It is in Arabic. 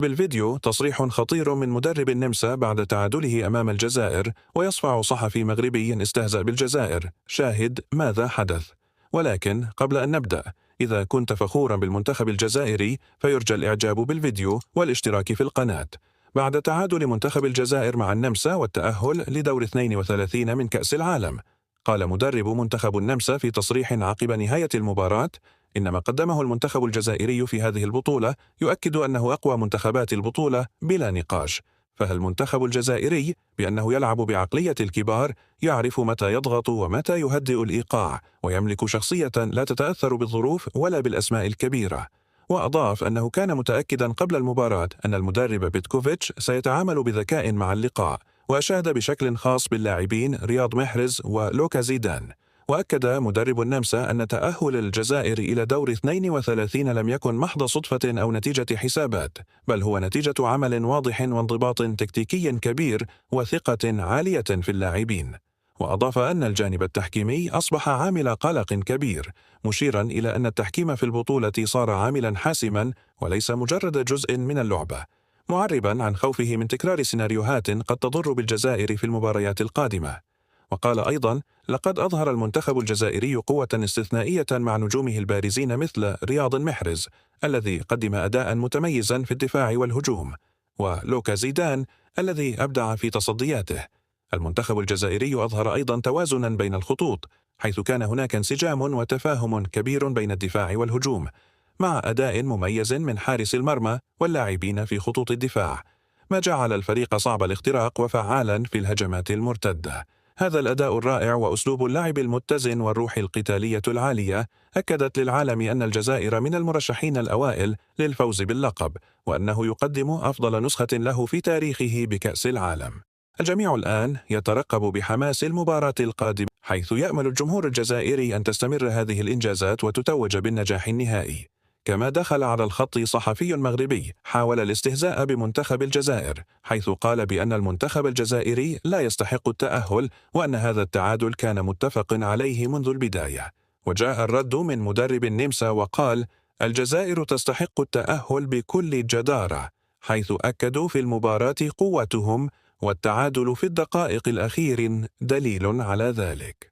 بالفيديو تصريح خطير من مدرب النمسا بعد تعادله أمام الجزائر، ويصفع صحفي مغربي استهزأ بالجزائر: شاهد ماذا حدث. ولكن قبل أن نبدأ، إذا كنت فخورا بالمنتخب الجزائري فيرجى الإعجاب بالفيديو والاشتراك في القناة. بعد تعادل منتخب الجزائر مع النمسا والتأهل لدور 32 من كأس العالم، قال مدرب منتخب النمسا في تصريح عقب نهاية المباراة: إن ما قدمه المنتخب الجزائري في هذه البطولة يؤكد أنه أقوى منتخبات البطولة بلا نقاش. فالمنتخب الجزائري بأنه يلعب بعقلية الكبار، يعرف متى يضغط ومتى يهدئ الإيقاع، ويملك شخصية لا تتأثر بالظروف ولا بالأسماء الكبيرة. وأضاف أنه كان متأكدا قبل المباراة أن المدرب بيتكوفيتش سيتعامل بذكاء مع اللقاء، وأشاد بشكل خاص باللاعبين رياض محرز ولوكا زيدان. وأكد مدرب النمسا أن تأهل الجزائر إلى دور 32 لم يكن محض صدفة أو نتيجة حسابات، بل هو نتيجة عمل واضح وانضباط تكتيكي كبير وثقة عالية في اللاعبين. وأضاف أن الجانب التحكيمي أصبح عامل قلق كبير، مشيرا إلى أن التحكيم في البطولة صار عاملا حاسما وليس مجرد جزء من اللعبة، معربا عن خوفه من تكرار سيناريوهات قد تضر بالجزائر في المباريات القادمة. وقال أيضا: لقد أظهر المنتخب الجزائري قوة استثنائية مع نجومه البارزين مثل رياض محرز الذي قدم أداء متميزا في الدفاع والهجوم، ولوكا زيدان الذي أبدع في تصدياته. المنتخب الجزائري أظهر أيضا توازنا بين الخطوط، حيث كان هناك انسجام وتفاهم كبير بين الدفاع والهجوم، مع أداء مميز من حارس المرمى واللاعبين في خطوط الدفاع، ما جعل الفريق صعب الاختراق وفعالا في الهجمات المرتدة. هذا الأداء الرائع وأسلوب اللعب المتزن والروح القتالية العالية أكدت للعالم أن الجزائر من المرشحين الأوائل للفوز باللقب، وأنه يقدم أفضل نسخة له في تاريخه بكأس العالم. الجميع الآن يترقب بحماس المباراة القادمة، حيث يأمل الجمهور الجزائري أن تستمر هذه الإنجازات وتتوج بالنجاح النهائي. كما دخل على الخط صحفي مغربي حاول الاستهزاء بمنتخب الجزائر، حيث قال بأن المنتخب الجزائري لا يستحق التأهل، وأن هذا التعادل كان متفق عليه منذ البداية. وجاء الرد من مدرب النمسا وقال: الجزائر تستحق التأهل بكل جدارة، حيث أكدوا في المباراة قوتهم، والتعادل في الدقائق الأخير دليل على ذلك.